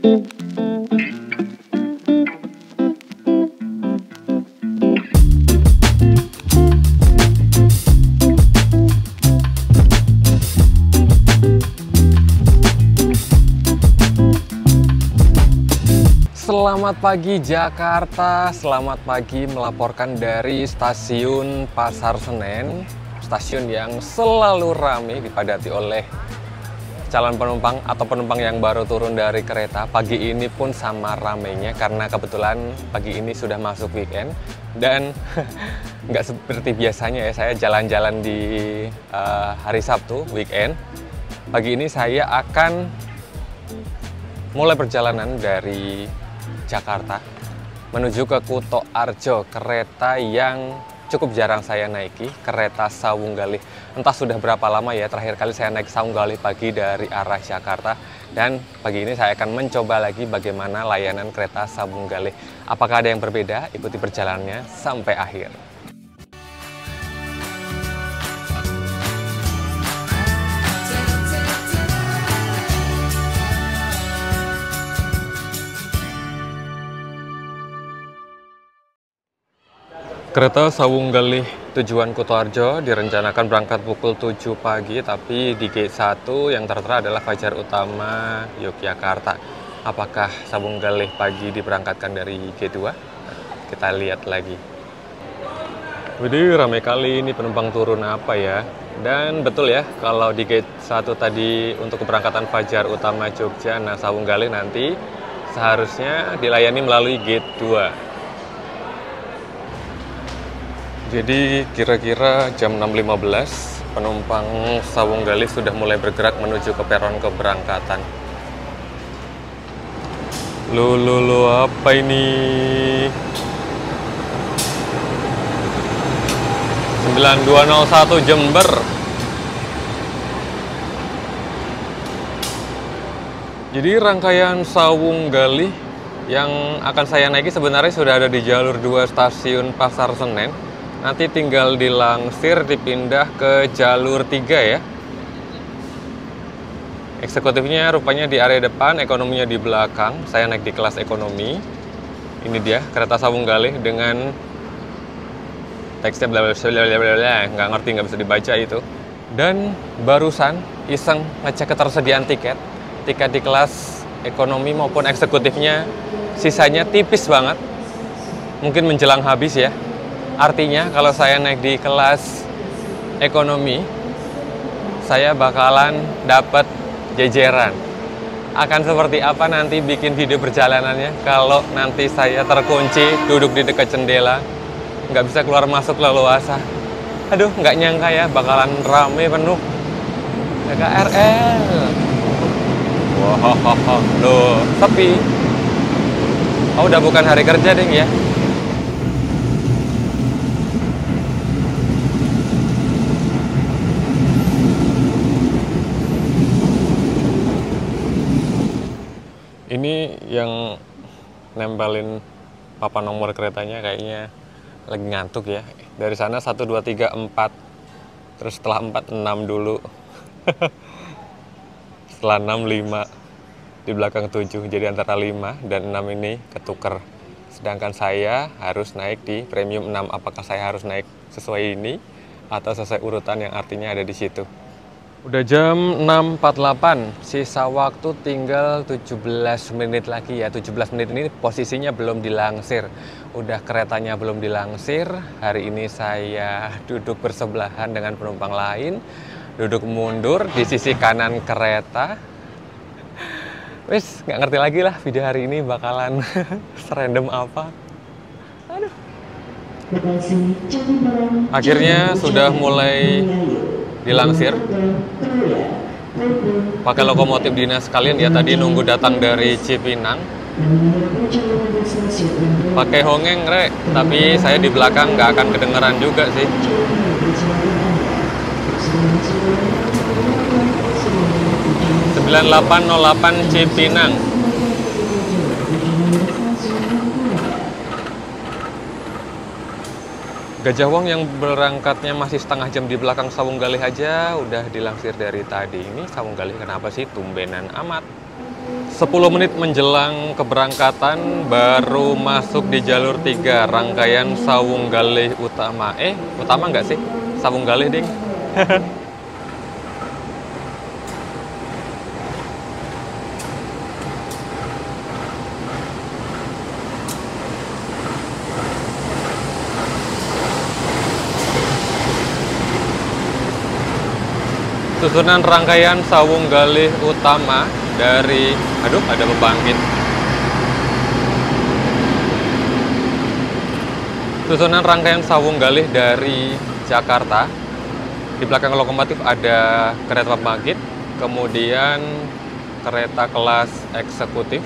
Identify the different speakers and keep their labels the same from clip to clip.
Speaker 1: Selamat pagi Jakarta, selamat pagi melaporkan dari stasiun Pasar Senen. Stasiun yang selalu ramai dipadati oleh calon penumpang atau penumpang yang baru turun dari kereta. Pagi ini pun sama ramainya karena kebetulan pagi ini sudah masuk weekend. Dan nggak seperti biasanya ya, saya jalan-jalan di hari Sabtu, weekend. Pagi ini saya akan mulai perjalanan dari Jakarta menuju ke Kuto Arjo, kereta yang cukup jarang saya naiki, kereta Sawunggalih. Entah sudah berapa lama ya terakhir kali saya naik Sawunggalih pagi dari arah Jakarta, dan pagi ini saya akan mencoba lagi bagaimana layanan kereta Sawunggalih. Apakah ada yang berbeda? Ikuti perjalanannya sampai akhir. Kereta Sawunggalih tujuan Kuto Arjo direncanakan berangkat pukul 7 pagi, tapi di gate 1 yang tertera adalah Fajar Utama Yogyakarta. Apakah Sawunggalih pagi diberangkatkan dari gate 2? Kita lihat lagi. Widih, ramai kali ini penumpang turun apa ya. Dan betul ya, kalau di gate 1 tadi untuk keberangkatan Fajar Utama Jogja, nah Sawunggalih nanti seharusnya dilayani melalui gate 2. Jadi kira-kira jam 6.15 penumpang Sawunggalih sudah mulai bergerak menuju ke peron keberangkatan. Loh, apa ini? 9201 Jember. Jadi rangkaian Sawunggalih yang akan saya naiki sebenarnya sudah ada di jalur 2 stasiun Pasar Senen. Nanti tinggal dilangsir, dipindah ke jalur 3 ya. Eksekutifnya rupanya di area depan, ekonominya di belakang. Saya naik di kelas ekonomi. Ini dia kereta Sawunggalih dengan teksnya blablabla, nggak ngerti, nggak bisa dibaca itu. Dan barusan iseng ngecek ketersediaan tiket. Tiket di kelas ekonomi maupun eksekutifnya sisanya tipis banget. Mungkin menjelang habis ya. Artinya kalau saya naik di kelas ekonomi, saya bakalan dapat jejeran. Akan seperti apa nanti bikin video perjalanannya kalau nanti saya terkunci duduk di dekat jendela, nggak bisa keluar masuk leluasa. Aduh, nggak nyangka ya bakalan rame penuh. KRL. Wow, loh, sepi. Oh, udah bukan hari kerja ding ya. Ini yang nempelin papan nomor keretanya kayaknya lagi ngantuk ya. Dari sana 1, 2, 3, 4. Terus setelah 4, 6 dulu. Setelah 6, 5. Di belakang 7. Jadi antara 5 dan 6 ini ketuker. Sedangkan saya harus naik di premium 6. Apakah saya harus naik sesuai ini atau sesuai urutan yang artinya ada di situ? Udah jam 6.48, sisa waktu tinggal 17 menit lagi ya. 17 menit ini posisinya belum dilangsir. Udah keretanya belum dilangsir. Hari ini saya duduk bersebelahan dengan penumpang lain. Duduk mundur di sisi kanan kereta. Wis, nggak ngerti lagi lah video hari ini bakalan serandom apa. Aduh. Akhirnya sudah mulai dilangsir pakai lokomotif dinas sekalian ya. Tadi nunggu datang dari Cipinang pakai hongeng rek, tapi saya di belakang nggak akan kedengeran juga sih. 9808 Cipinang. Gajah Wong yang berangkatnya masih setengah jam di belakang Sawunggalih aja udah dilangsir dari tadi. Ini Sawunggalih kenapa sih tumbenan amat? 10 menit menjelang keberangkatan baru masuk di jalur 3 rangkaian Sawunggalih Utama. Utama nggak sih? Sawunggalih, ding. Susunan rangkaian Sawunggalih Utama dari, ada pembangkit. Susunan rangkaian Sawunggalih dari Jakarta. Di belakang lokomotif ada kereta pembangkit, kemudian kereta kelas eksekutif.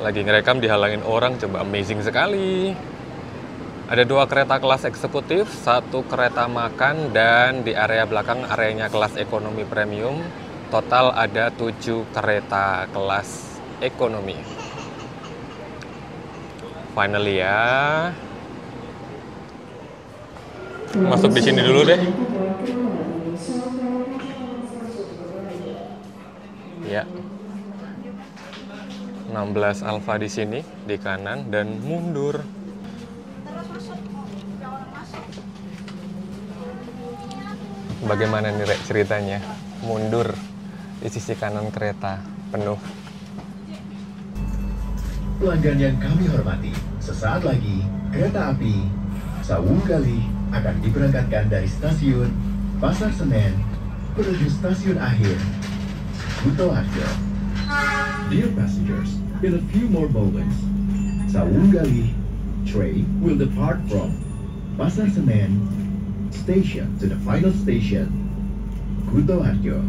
Speaker 1: Lagi ngerekam dihalangin orang, coba, amazing sekali. Ada 2 kereta kelas eksekutif, 1 kereta makan, dan di area belakang areanya kelas ekonomi premium. Total ada 7 kereta kelas ekonomi. Finally ya. Masuk di sini dulu deh. Ya. 16 Alfa di sini, di kanan, dan mundur. Bagaimana nih, Rek, ceritanya? Mundur di sisi kanan kereta, penuh.
Speaker 2: Pelanggan yang kami hormati, sesaat lagi kereta api Sawunggalih akan diberangkatkan dari stasiun Pasar Senen menuju stasiun akhir Kutoarjo. Dear passengers, in a few more moments, Sawunggalih train will depart from Pasar Senen station to the final station, Kutoarjo.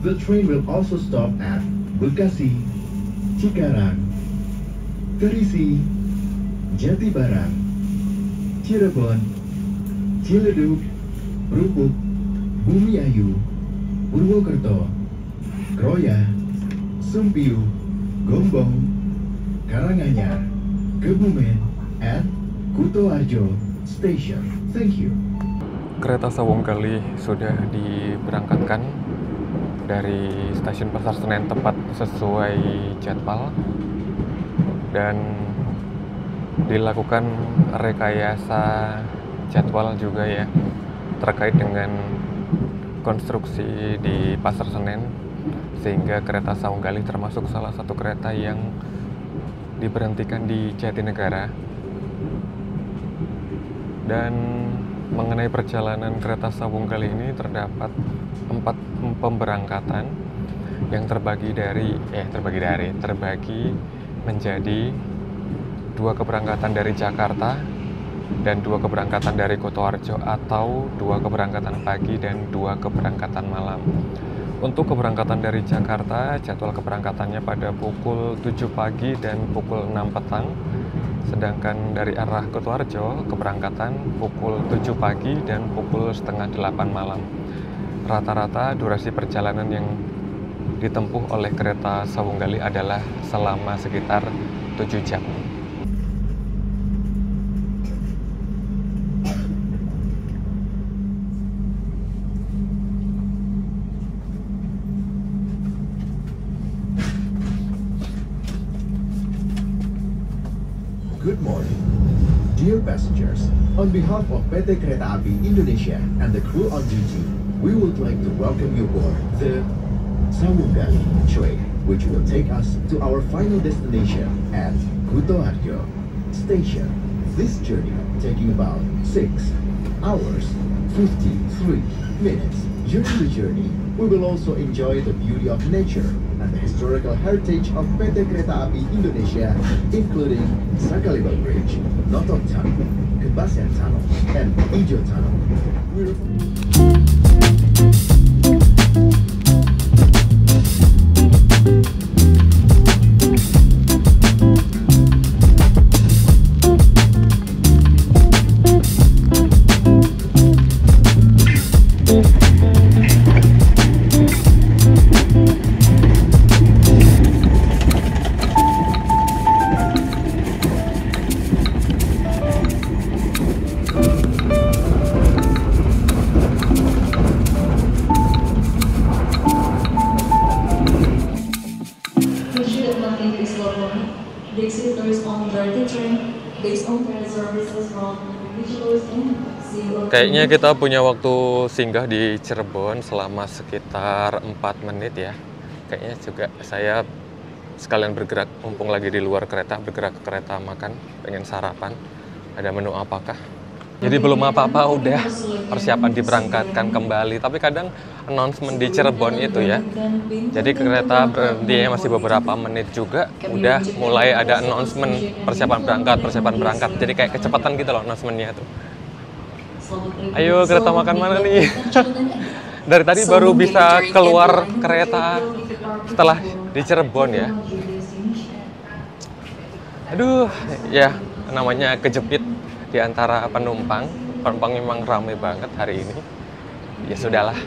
Speaker 2: The train will also stop at Bekasi, Cikarang, Terisi, Jatibarang, Cirebon, Ciledug, Rupuk, Bumiayu, Purwokerto, Kroya, Sumpiu, Gombong, Karanganyar, Kebumen, and Kutoarjo Station. Thank you.
Speaker 1: Kereta Sawunggalih sudah diberangkatkan dari stasiun Pasar Senen tepat sesuai jadwal dan dilakukan rekayasa jadwal juga ya terkait dengan konstruksi di Pasar Senen, sehingga kereta Sawunggalih termasuk salah satu kereta yang diberhentikan di Jatinegara. Dan mengenai perjalanan kereta Sawunggalih ini terdapat 4 pemberangkatan yang terbagi menjadi 2 keberangkatan dari Jakarta dan 2 keberangkatan dari Kutoarjo, atau 2 keberangkatan pagi dan 2 keberangkatan malam. Untuk keberangkatan dari Jakarta, jadwal keberangkatannya pada pukul 7 pagi dan pukul 6 petang. Sedangkan dari arah Kutoarjo, keberangkatan pukul 7 pagi dan pukul setengah 8 malam. Rata-rata durasi perjalanan yang ditempuh oleh kereta Sawunggalih adalah selama sekitar 7 jam.
Speaker 2: Good morning, dear passengers. On behalf of PT Kereta Api Indonesia and the crew on duty, we would like to welcome you aboard the Sawunggalih train, which will take us to our final destination at Kutoarjo Station. This journey taking about 6 hours 53 minutes. During the journey, we will also enjoy the beauty of nature and the historical heritage of PT Kereta Api Indonesia, including Sakalibal Bridge, Notok Tunnel, Kebasian Tunnel, and Ijo Tunnel.
Speaker 3: connecting this local. The exhibitors on the train based on the services from individuals and
Speaker 1: Kayaknya kita punya waktu singgah di Cirebon selama sekitar 4 menit ya. Kayaknya juga saya sekalian bergerak, mumpung lagi di luar kereta, bergerak ke kereta makan, pengen sarapan. Ada menu apakah? Jadi belum apa-apa udah persiapan diberangkatkan kembali. Tapi kadang announcement di Cirebon itu ya. Jadi kereta berhentinya masih beberapa menit juga. Udah mulai ada announcement persiapan berangkat. Jadi kayak kecepatan gitu loh announcementnya tuh. Ayo kereta makan mana nih? Dari tadi baru bisa keluar kereta setelah di Cirebon ya. Aduh, ya namanya kejepit di antara penumpang. Penumpang memang ramai banget hari ini. Ya sudahlah,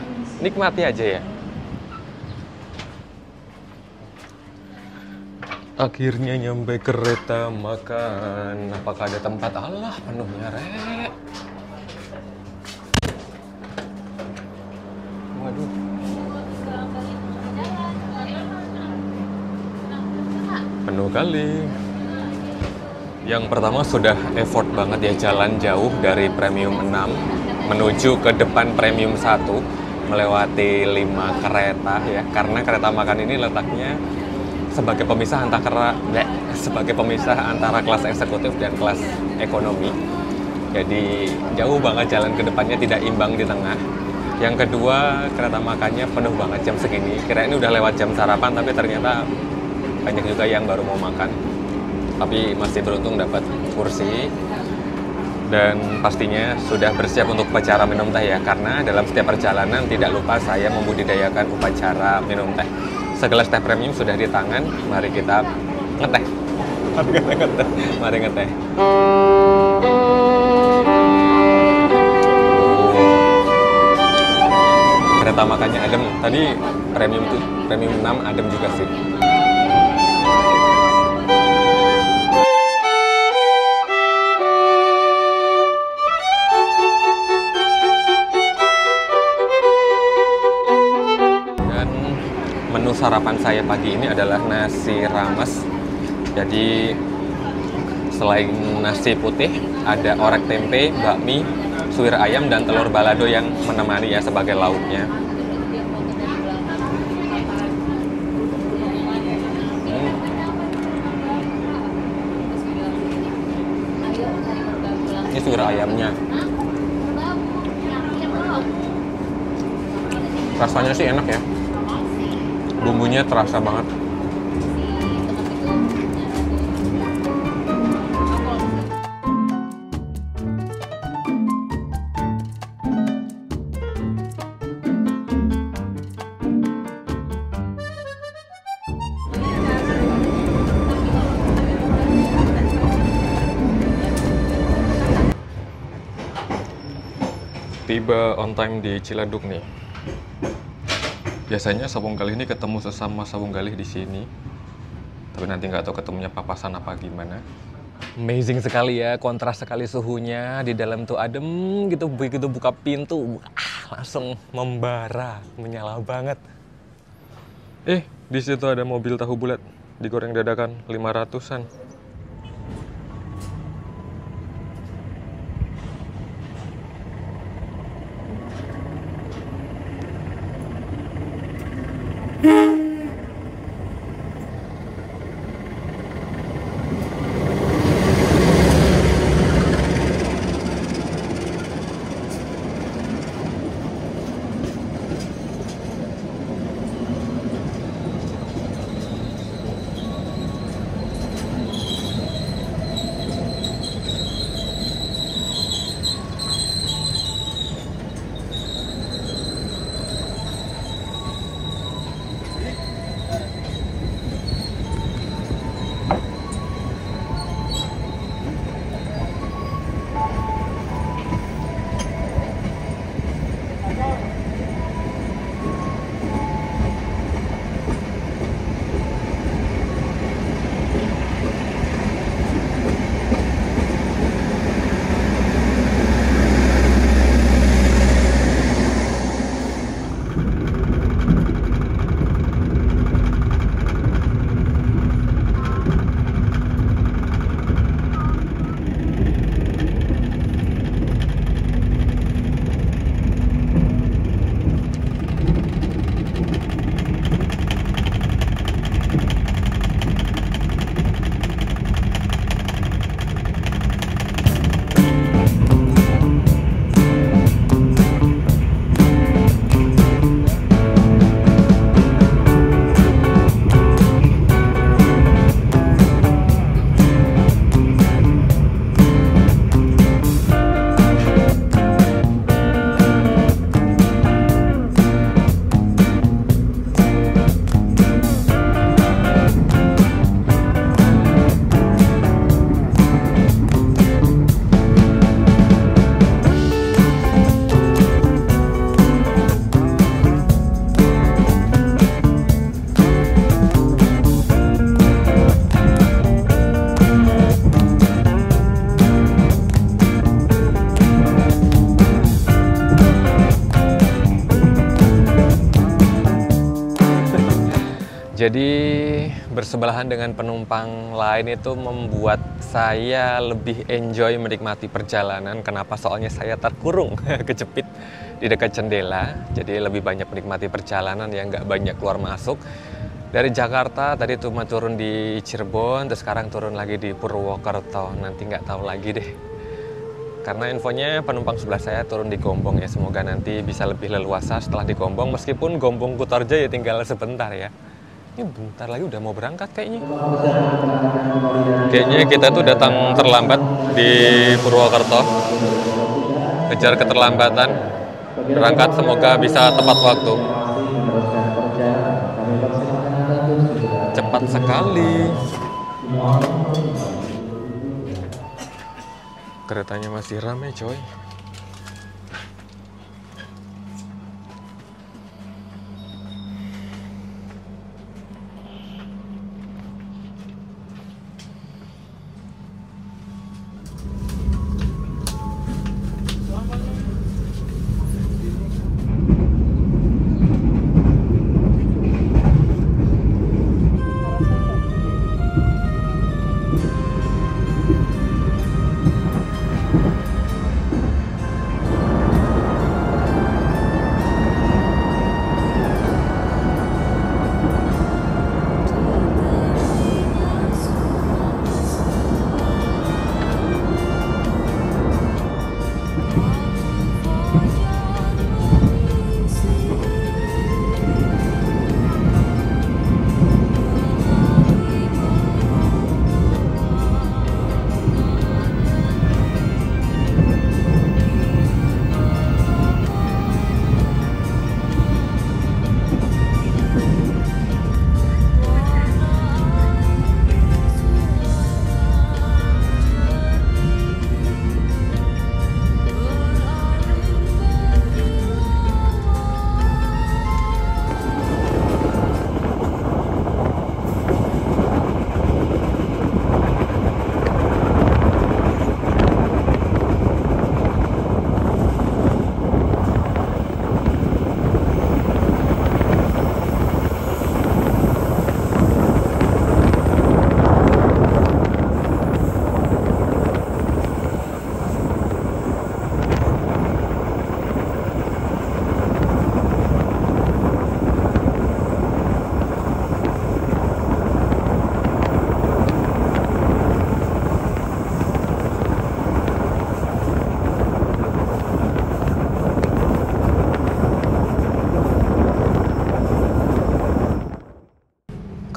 Speaker 1: nikmati aja ya. Akhirnya nyampe kereta makan. Apakah ada tempat? Alah, penuhnya rek. Waduh. Penuh kali. Yang pertama sudah effort banget ya, jalan jauh dari Premium 6 menuju ke depan Premium 1 melewati 5 kereta ya. Karena kereta makan ini letaknya sebagai pemisah antara kelas eksekutif dan kelas ekonomi. Jadi jauh banget jalan ke depannya, tidak imbang di tengah. Yang kedua, kereta makannya penuh banget jam segini. Kira ini udah lewat jam sarapan, tapi ternyata banyak juga yang baru mau makan. Tapi masih beruntung dapat kursi. Dan pastinya sudah bersiap untuk upacara minum teh ya. Karena dalam setiap perjalanan tidak lupa saya membudidayakan upacara minum teh. Segelas teh premium sudah di tangan, mari kita ngeteh. Mari ngeteh. Kereta makannya adem. Tadi premium 6 adem juga sih. Dan menu sarapan saya pagi ini adalah nasi rames. Jadi selain nasi putih, ada orek tempe, bakmi, suwir ayam, dan telur balado yang menemani ya sebagai lauknya. Ini suwir ayamnya. Rasanya sih enak ya. Bumbunya terasa banget. Tiba on time di Ciledug nih. Biasanya Sawung Galih ini ketemu sesama Sawung Galih di sini. Tapi nanti nggak tahu ketemunya papasan apa gimana. Amazing sekali ya, kontras sekali suhunya. Di dalam tuh adem gitu, begitu buka pintu, langsung membara, menyala banget. Di situ ada mobil tahu bulat, digoreng dadakan 500-an. Jadi bersebelahan dengan penumpang lain itu membuat saya lebih enjoy menikmati perjalanan. Kenapa? Soalnya saya terkurung, kejepit di dekat jendela. Jadi lebih banyak menikmati perjalanan yang nggak banyak keluar masuk. Dari Jakarta tadi cuma turun di Cirebon, terus sekarang turun lagi di Purwokerto. Nanti nggak tahu lagi deh. Karena infonya penumpang sebelah saya turun di Gombong ya. Semoga nanti bisa lebih leluasa setelah di Gombong. Meskipun Gombong Kutoarjo ya tinggal sebentar ya. Ini bentar lagi udah mau berangkat kayaknya. Kayaknya kita tuh datang terlambat di Purwokerto. Kejar keterlambatan. Berangkat semoga bisa tepat waktu. Cepat sekali. Keretanya masih ramai coy.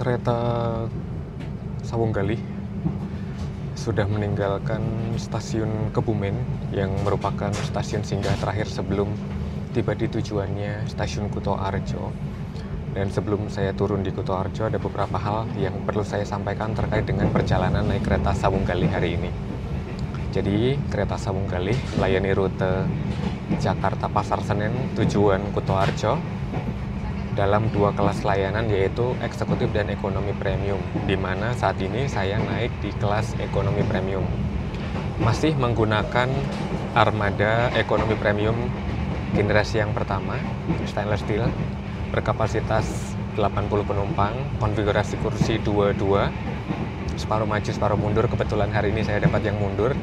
Speaker 1: Kereta Sawunggali sudah meninggalkan stasiun Kebumen yang merupakan stasiun singgah terakhir sebelum tiba di tujuannya stasiun Kutoarjo. Dan sebelum saya turun di Kutoarjo ada beberapa hal yang perlu saya sampaikan terkait dengan perjalanan naik kereta Sawunggali hari ini. Jadi kereta Sawunggali melayani rute Jakarta Pasar Senen tujuan Kutoarjo dalam dua kelas layanan, yaitu eksekutif dan ekonomi premium, di mana saat ini saya naik di kelas ekonomi premium. Masih menggunakan armada ekonomi premium generasi yang pertama, stainless steel, berkapasitas 80 penumpang, konfigurasi kursi 22, separuh maju separuh mundur. Kebetulan hari ini saya dapat yang mundur.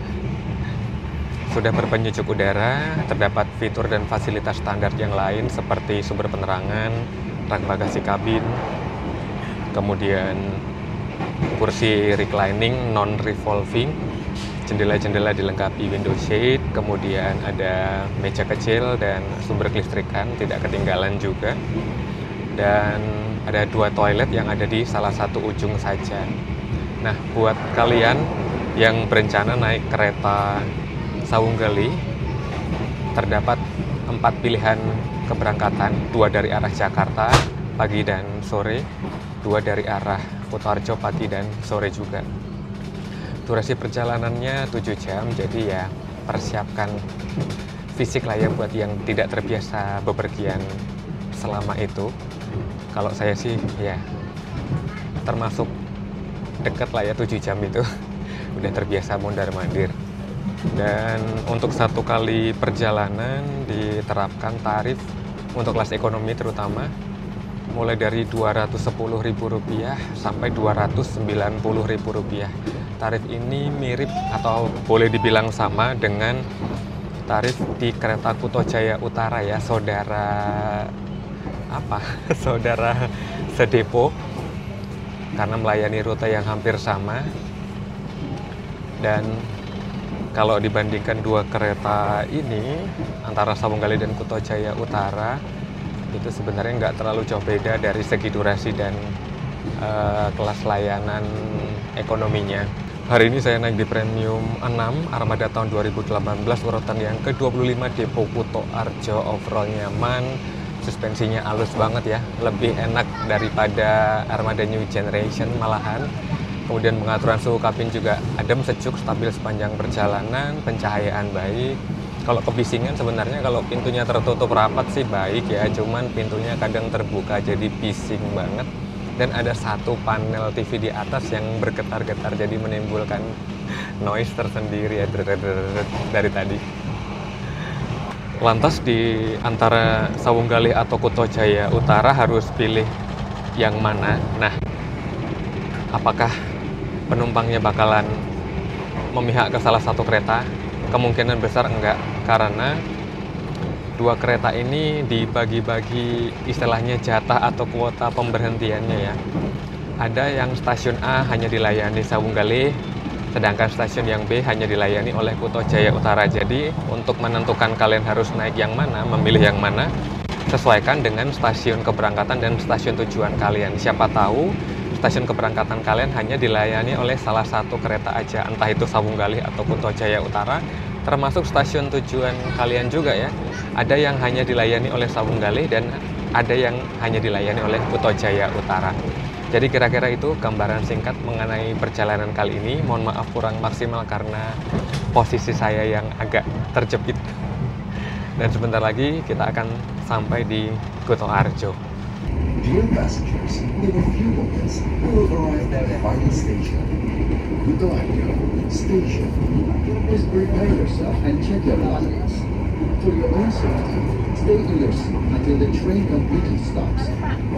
Speaker 1: Sudah berpenyejuk udara, terdapat fitur dan fasilitas standar yang lain seperti sumber penerangan, rak bagasi kabin, kemudian kursi reclining non-revolving, jendela-jendela dilengkapi window shade, kemudian ada meja kecil dan sumber kelistrikan tidak ketinggalan juga. Dan ada dua toilet yang ada di salah satu ujung saja. Nah, buat kalian yang berencana naik kereta Sawunggali, terdapat 4 pilihan keberangkatan, 2 dari arah Jakarta pagi dan sore, 2 dari arah Kutoarjo pagi dan sore juga. Durasi perjalanannya 7 jam, jadi ya persiapkan fisik lah ya buat yang tidak terbiasa bepergian selama itu. Kalau saya sih ya termasuk dekat lah ya 7 jam itu, udah terbiasa mondar-mandir. Dan untuk satu kali perjalanan diterapkan tarif untuk kelas ekonomi terutama mulai dari Rp210.000 sampai Rp290.000. Tarif ini mirip atau boleh dibilang sama dengan tarif di kereta Kuto Jaya Utara ya, saudara saudara sedepo, karena melayani rute yang hampir sama. Dan kalau dibandingkan dua kereta ini antara Sawunggali dan Kuto Jaya Utara, itu sebenarnya nggak terlalu jauh beda dari segi durasi dan kelas layanan ekonominya. Hari ini saya naik di Premium 6 Armada tahun 2018, urutan yang ke-25, Depo Kuto Arjo. Overall nyaman, suspensinya halus banget ya, lebih enak daripada Armada New Generation malahan. Kemudian pengaturan suhu kabin juga adem, sejuk, stabil sepanjang perjalanan, pencahayaan baik. Kalau kebisingan sebenarnya kalau pintunya tertutup rapat sih baik ya, cuman pintunya kadang terbuka jadi bising banget. Dan ada satu panel TV di atas yang bergetar-getar, jadi menimbulkan noise tersendiri ya dari tadi. Lantas di antara Sawunggali atau Kuto Jaya Utara harus pilih yang mana? Nah, apakah penumpangnya bakalan memihak ke salah satu kereta? Kemungkinan besar enggak, karena dua kereta ini dibagi-bagi istilahnya jatah atau kuota pemberhentiannya ya. Ada yang stasiun A hanya dilayani Sawunggali, sedangkan stasiun yang B hanya dilayani oleh Kuto Jaya Utara. Jadi untuk menentukan kalian harus naik yang mana, memilih yang mana, sesuaikan dengan stasiun keberangkatan dan stasiun tujuan kalian. Siapa tahu stasiun keberangkatan kalian hanya dilayani oleh salah satu kereta aja, entah itu Sawunggali atau Kuto Jaya Utara. Termasuk stasiun tujuan kalian juga ya. Ada yang hanya dilayani oleh Sawunggali dan ada yang hanya dilayani oleh Kuto Jaya Utara. Jadi kira-kira itu gambaran singkat mengenai perjalanan kali ini. Mohon maaf kurang maksimal karena posisi saya yang agak terjepit. Dan sebentar lagi kita akan sampai di Kuto Arjo.
Speaker 2: Dear passengers, in a few moments, we will arrive at the final station, Kuto Arjo Station. Please prepare yourself and check your belongings. For your own safety, stay in your seat until the train completely stops.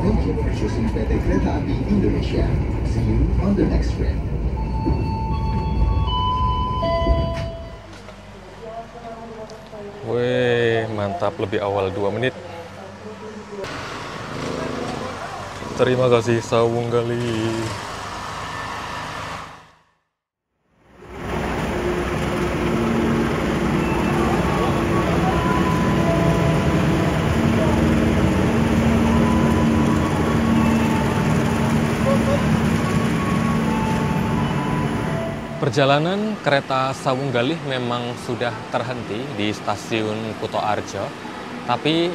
Speaker 2: Thank you for choosing PT Kereta Api Indonesia. See you on the next train.
Speaker 1: Wih, mantap, lebih awal 2 menit. Terima kasih Sawunggali. Perjalanan kereta Sawunggali memang sudah terhenti di stasiun Kuto Arjo, tapi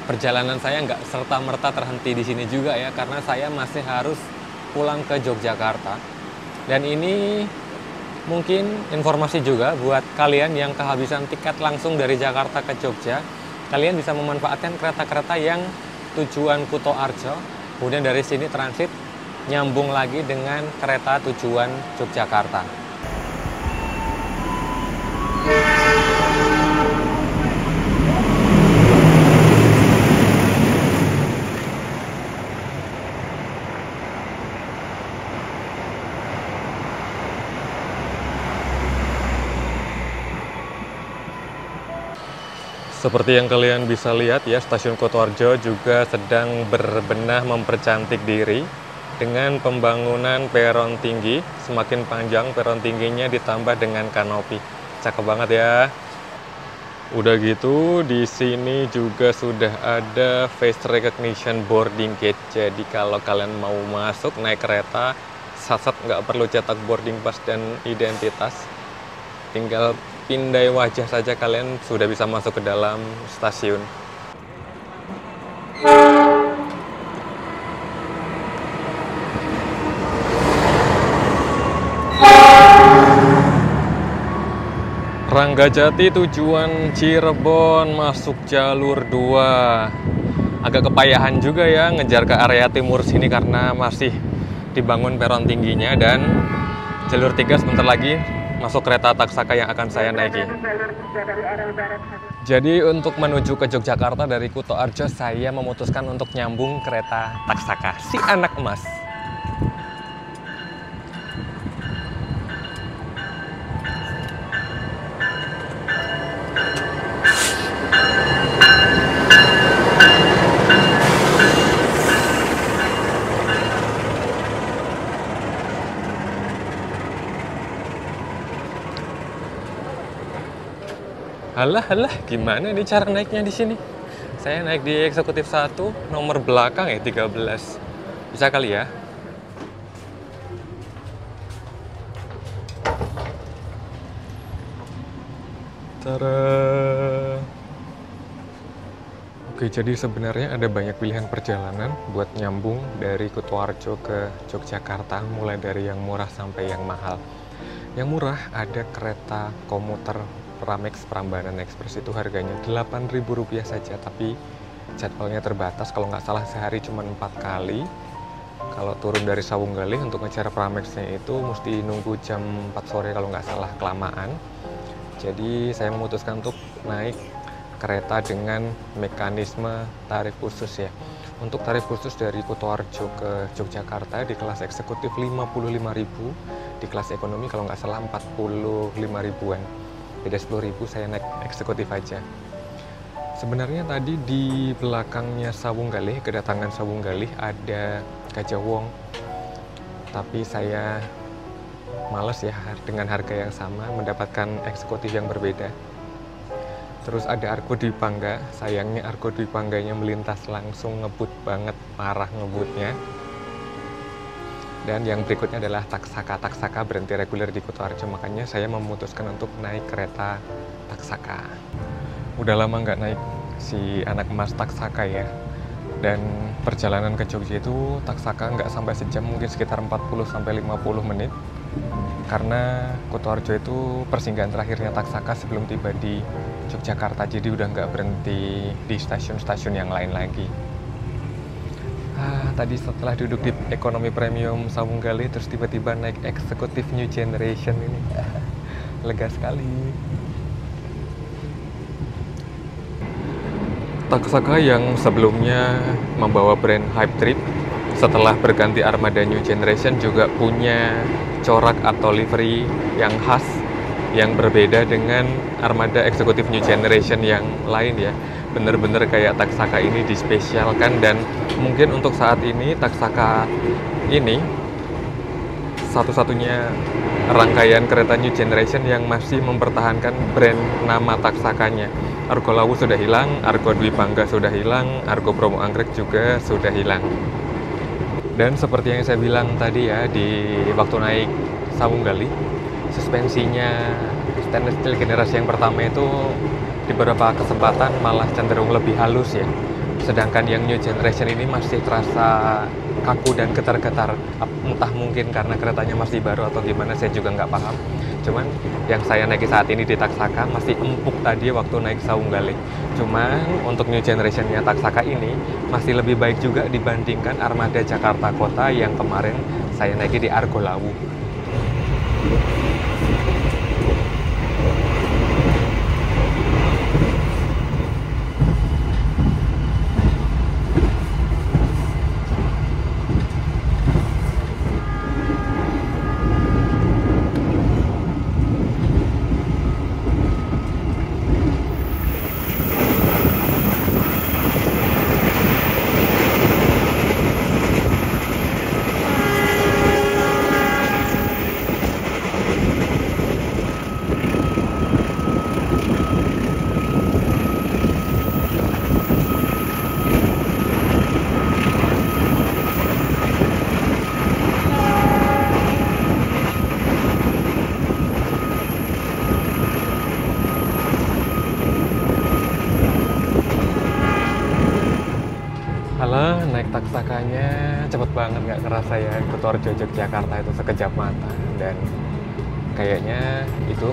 Speaker 1: perjalanan saya nggak serta-merta terhenti di sini juga ya, karena saya masih harus pulang ke Yogyakarta. Dan ini mungkin informasi juga buat kalian yang kehabisan tiket langsung dari Jakarta ke Jogja. Kalian bisa memanfaatkan kereta-kereta yang tujuan Kuto Arjo, kemudian dari sini transit nyambung lagi dengan kereta tujuan Yogyakarta. Seperti yang kalian bisa lihat ya, stasiun Kuto Arjo juga sedang berbenah mempercantik diri dengan pembangunan peron tinggi. Semakin panjang peron tingginya ditambah dengan kanopi. Cakep banget ya. Udah gitu di sini juga sudah ada face recognition boarding gate. Jadi kalau kalian mau masuk naik kereta, sat-sat nggak perlu cetak boarding pass dan identitas. Tinggal pindai wajah saja kalian sudah bisa masuk ke dalam stasiun. Ranggajati tujuan Cirebon masuk jalur 2. Agak kepayahan juga ya ngejar ke area timur sini karena masih dibangun peron tingginya, dan jalur 3 sebentar lagi masuk kereta Taksaka yang akan saya naiki. Jadi untuk menuju ke Yogyakarta dari Kutoarjo, saya memutuskan untuk nyambung kereta Taksaka, si anak emas. Halah, gimana ini cara naiknya di sini? Saya naik di eksekutif 1, nomor belakang ya 13. Bisa kali ya? Tada! Oke, jadi sebenarnya ada banyak pilihan perjalanan buat nyambung dari Kutoarjo ke Yogyakarta, mulai dari yang murah sampai yang mahal. Yang murah ada kereta komuter Pramex Prambanan Express, itu harganya Rp8.000 saja, tapi jadwalnya terbatas. Kalau nggak salah sehari cuma 4 kali. Kalau turun dari Sawunggalih untuk ngejar Pramexnya itu mesti nunggu jam 4 sore kalau nggak salah, kelamaan. Jadi saya memutuskan untuk naik kereta dengan mekanisme tarif khusus ya. Untuk tarif khusus dari Kutoarjo ke Yogyakarta di kelas eksekutif 55.000, di kelas ekonomi kalau nggak salah 45.000-an. Beda 10.000, saya naik eksekutif aja. Sebenarnya tadi di belakangnya Sawunggalih, kedatangan Sawunggalih, ada Gajah Wong. Tapi saya males ya dengan harga yang sama mendapatkan eksekutif yang berbeda. Terus ada Argo Dwi Pangga, sayangnya Argo Dwi Pangganya melintas langsung, ngebut banget, parah ngebutnya. Dan yang berikutnya adalah Taksaka berhenti reguler di Kutoarjo, makanya saya memutuskan untuk naik kereta Taksaka. Udah lama nggak naik si anak emas Taksaka ya. Dan perjalanan ke Jogja itu Taksaka nggak sampai sejam, mungkin sekitar 40-50 menit. Karena Kutoarjo itu persinggahan terakhirnya Taksaka sebelum tiba di Yogyakarta, jadi udah nggak berhenti di stasiun-stasiun yang lain lagi. Tadi setelah duduk di ekonomi premium Sawunggalih, terus tiba-tiba naik eksekutif New Generation ini. Lega sekali. Taksaka yang sebelumnya membawa brand Hype Trip, setelah berganti armada New Generation juga punya corak atau livery yang khas, yang berbeda dengan armada eksekutif New Generation yang lain ya. Bener-bener kayak Taksaka ini dispesialkan, dan mungkin untuk saat ini Taksaka ini satu-satunya rangkaian kereta New Generation yang masih mempertahankan brand nama Taksakanya. Argo Lawu sudah hilang, Argo Dwi Pangga sudah hilang, Argo Bromo Anggrek juga sudah hilang. Dan seperti yang saya bilang tadi ya, di waktu naik Sawunggalih, suspensinya stainless steel generasi yang pertama itu di beberapa kesempatan malah cenderung lebih halus ya. Sedangkan yang New Generation ini masih terasa kaku dan getar-getar. Entah mungkin karena keretanya masih baru atau gimana, saya juga nggak paham. Cuman yang saya naiki saat ini di Taksaka masih empuk tadi waktu naik Sawunggalih. Cuman untuk New Generation-nya Taksaka ini masih lebih baik juga dibandingkan armada Jakarta Kota yang kemarin saya naiki di Argo Lawu. Naik Taksakanya cepet banget, nggak kerasa ya. Kutoarjo Yogyakarta itu sekejap mata, dan kayaknya itu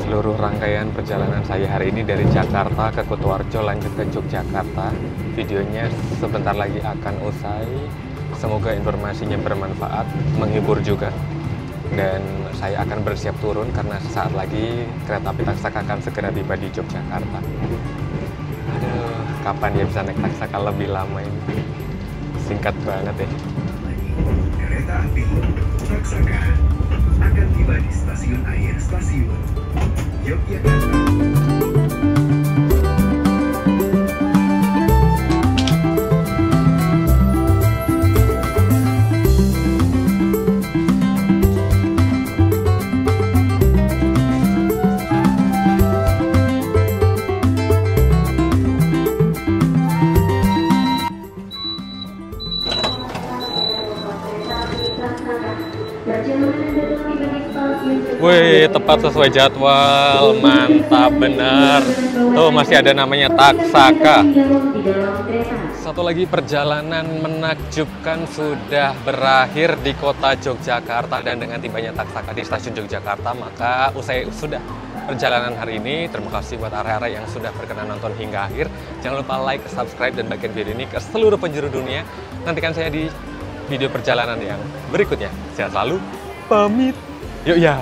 Speaker 1: seluruh rangkaian perjalanan saya hari ini dari Jakarta ke Kutoarjo lanjut ke Yogyakarta. Videonya sebentar lagi akan usai. Semoga informasinya bermanfaat, menghibur juga. Dan saya akan bersiap turun karena sesaat lagi kereta api Taksaka akan segera tiba di Yogyakarta. Aduh, kapan dia bisa naik Taksaka lebih lama ini? Singkat banget ya.
Speaker 2: Kereta api Taksaka akan tiba di stasiun akhir stasiun Yogyakarta.
Speaker 1: Wih, tepat sesuai jadwal, mantap bener. Tuh masih ada namanya Taksaka. Satu lagi perjalanan menakjubkan sudah berakhir di kota Yogyakarta, dan dengan tibanya Taksaka di stasiun Yogyakarta maka usai sudah perjalanan hari ini. Terima kasih buat area-area yang sudah berkenan nonton hingga akhir. Jangan lupa like, subscribe, dan bagikan video ini ke seluruh penjuru dunia. Nantikan saya di video perjalanan yang berikutnya. Sehat selalu, pamit. Yuk ya.